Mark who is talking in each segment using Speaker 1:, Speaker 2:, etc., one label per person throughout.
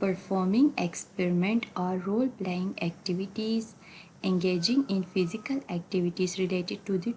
Speaker 1: performing experiment or role-playing activities, engaging in physical activities related to the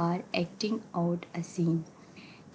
Speaker 1: or acting out a scene।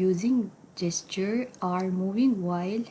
Speaker 1: using gesture or moving while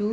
Speaker 1: 2,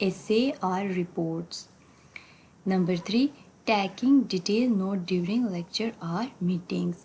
Speaker 1: essay or reports. Number 3, taking detailed note during lecture or meetings.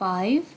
Speaker 1: 5,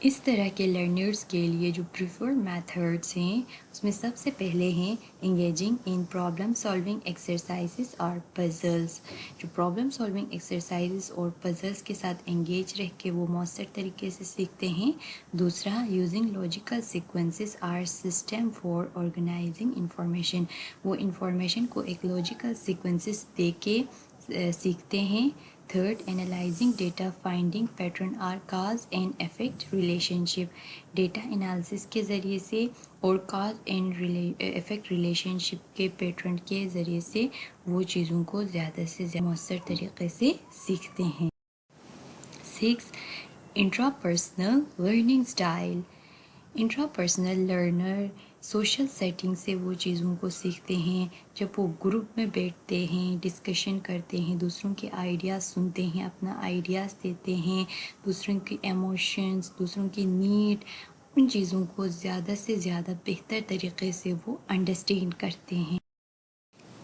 Speaker 1: اس طرح کے learners کے لیے جو preferred methods ہیں اس میں سب سے پہلے ہیں engaging in problem solving exercises اور پزلز. جو پرابلم سالونگ ایکسرسائزز اور پزلز کے ساتھ انگیج رہ کے وہ مؤثر طریقے سے سیکھتے ہیں. دوسرا using logical sequences or system for organising information. وہ انفارمیشن کو ایک لاجیکل سیکوینسز دے کے سیکھتے ہیں. Third analysing data finding pattern or cause and effect relationship. Data analysis کے ذریعے سے اور cause and effect relationship کے پیٹرن کے ذریعے سے وہ چیزوں کو زیادہ سے زیادہ مؤثر طریقے سے سیکھتے ہیں. 6. Intrapersonal learning style. Intrapersonal learner social setting سے وہ چیزوں کو سیکھتے ہیں جب وہ گروپ میں بیٹھتے ہیں، ڈسکشن کرتے ہیں، دوسروں کے آئیڈیاز سنتے ہیں، اپنا آئیڈیاز دیتے ہیں، دوسروں کی ایموشنز، دوسروں کی نیڈ، ان چیزوں کو زیادہ سے زیادہ بہتر طریقے سے وہ انڈرسٹینڈ کرتے ہیں.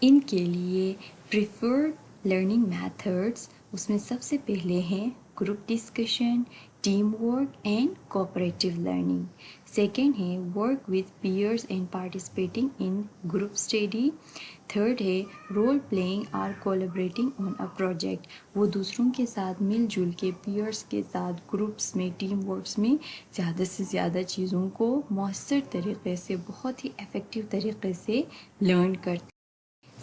Speaker 1: ان کے لیے پریفرڈ لرننگ میتھڈس اس میں سب سے پہلے ہیں group discussion, team work and cooperative learning. Second ہے work with pairs and participating in group study. Third ہے رول پلینگ اور کولیبریٹنگ آن اے پروجیکٹ. وہ دوسروں کے ساتھ مل جل کے پیئرز کے ساتھ گروپس میں، ٹیم ورکس میں زیادہ سے زیادہ چیزوں کو مؤثر طریقے سے، بہت ہی افیکٹو طریقے سے لرن کرتے.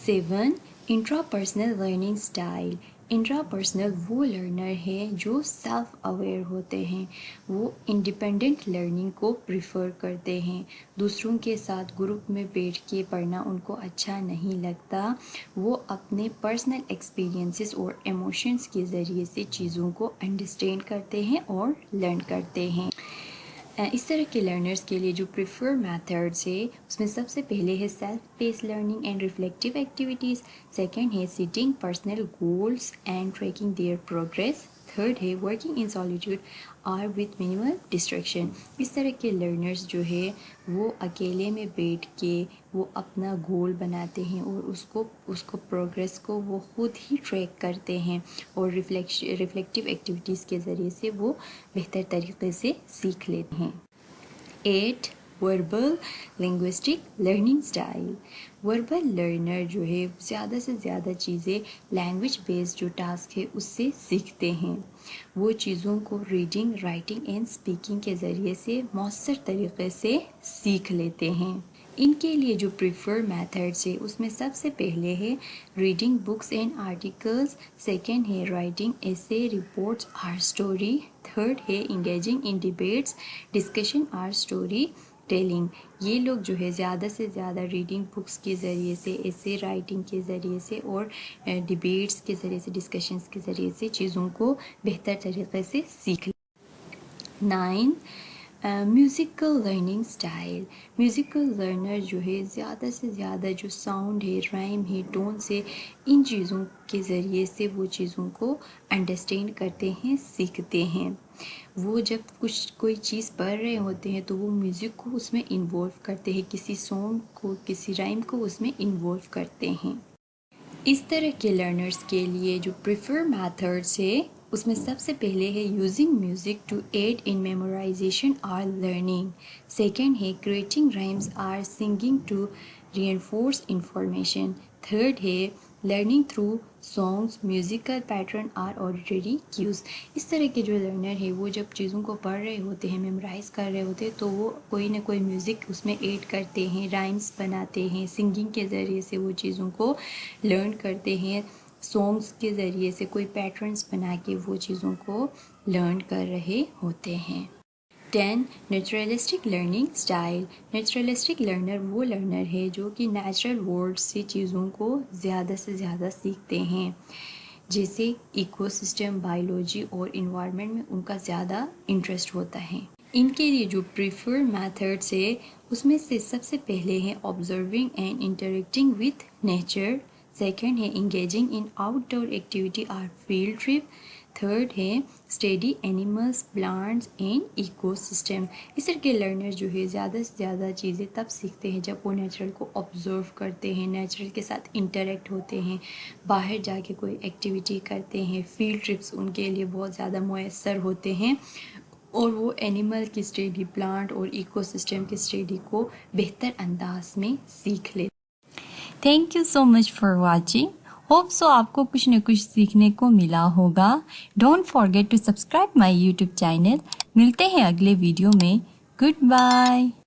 Speaker 1: 7. Intrapersonal learning style. انٹراپرسنل وہ لرنر ہے جو سیلف اویئر ہوتے ہیں. وہ انڈیپینڈنٹ لرننگ کو پریفر کرتے ہیں. دوسروں کے ساتھ گروپ میں بیٹھ کے پڑھنا ان کو اچھا نہیں لگتا. وہ اپنے پرسنل ایکسپیرینسز اور ایموشنز کے ذریعے سے چیزوں کو انڈرسٹینڈ کرتے ہیں اور لرن کرتے ہیں. اس طرح کے لرنرز کے لیے جو پریفر میتھڈس ہے اس میں سب سے پہلے ہے self pace learning and reflective activities. Second ہے setting personal goals and tracking their progress. Third ہے ورکنگ ان سالیٹیوڈ اور وتھ منیمل ڈسٹریکشن. اس طرح کے لرنرز جو ہے وہ اکیلے میں بیٹھ کے وہ اپنا گول بناتے ہیں اور اس کو پروگریس کو وہ خود ہی ٹریک کرتے ہیں اور ریفلیکٹیو ایکٹیویٹیز کے ذریعے سے وہ بہتر طریقے سے سیکھ لیتے ہیں. 8. Verbal linguistic learning style. Verbal learner جو ہے زیادہ سے زیادہ چیزیں لینگویج بیسڈ جو ٹاسک ہے اس سے سیکھتے ہیں. وہ چیزوں کو ریڈنگ، رائٹنگ اینڈ اسپیکنگ کے ذریعے سے مؤثر طریقے سے سیکھ لیتے ہیں. ان کے لیے جو پریفر میتھڈس ہے اس میں سب سے پہلے ہے reading books and articles. Second ہے رائٹنگ ایسے، رپورٹس اور اسٹوری. تھرڈ ہے انگیجنگ ان ڈیبیٹس، ڈسکشن اور اسٹوری ٹیلنگ. یہ لوگ جو ہے زیادہ سے زیادہ ریڈنگ بکس کے ذریعے سے، ایسے رائٹنگ کے ذریعے سے اور ڈیبیٹس کے ذریعے سے، ڈسکشنز کے ذریعے سے چیزوں کو بہتر طریقے سے سیکھ لیں. 9. Musical learning style. Musical learner جو ہے زیادہ سے زیادہ جو ساؤنڈ ہے، رائم ہے، ٹونس ہے، ان چیزوں کے ذریعے سے وہ چیزوں کو انڈرسٹینڈ کرتے ہیں، سیکھتے ہیں. وہ جب کوئی چیز پڑھ رہے ہوتے ہیں تو وہ میوزک کو اس میں انوالو کرتے ہیں، کسی سانگ کو، کسی رائم کو اس میں انوالو کرتے ہیں. اس طرح کے لرنرز کے لیے جو پریفر میتھڈس ہے اس میں سب سے پہلے ہے using music to aid in memorization اور لرننگ. سیکنڈ ہے کریٹنگ رائمز اور singing to reinforce information. Third ہے learning through songs, musical pattern اور آڈیٹری کیوز. اس طرح کے جو لرنر ہے وہ جب چیزوں کو پڑھ رہے ہوتے ہیں، میمورائز کر رہے ہوتے ہیں تو وہ کوئی نہ کوئی میوزک اس میں ایڈ کرتے ہیں، رائمز بناتے ہیں، سنگنگ کے ذریعے سے وہ چیزوں کو لرن کرتے ہیں، سانگز کے ذریعے سے کوئی پیٹرنز بنا کے وہ چیزوں کو لرن کر رہے ہوتے ہیں. 10. Naturalistic learning style. Naturalistic learner وہ لرنر ہے جو کہ نیچرل ورلڈ سے چیزوں کو زیادہ سے زیادہ سیکھتے ہیں، جیسے ایکو سسٹم، بایولوجی اور انوائرمنٹ میں ان کا زیادہ انٹرسٹ ہوتا ہے. ان کے لیے جو پریفر میتھڈس ہے اس میں سے سب سے پہلے ہے observing and interacting with nature. Second ہے engaging in outdoor activity اور فیلڈ ٹرپ. تھرڈ ہے study animals, plants and ecosystem. اس طرح کے لرنر جو ہے زیادہ سے زیادہ چیزیں تب سیکھتے ہیں جب وہ نیچرل کو آبزرو کرتے ہیں، نیچرل کے ساتھ انٹریکٹ ہوتے ہیں، باہر جا کے کوئی ایکٹیویٹی کرتے ہیں. فیلڈ ٹرپس ان کے لیے بہت زیادہ میسر ہوتے ہیں. اور وہ اینیمل کی اسٹڈی، پلانٹ اور ایکو سسٹم کی اسٹڈی کو بہتر انداز میں سیکھ لے۔
Speaker 2: Thank you so much for watching. Hope so آپ کو کچھ نہ کچھ سیکھنے کو ملا ہوگا. Don't forget to subscribe my YouTube channel. ملتے ہیں اگلے ویڈیو میں. Good bye.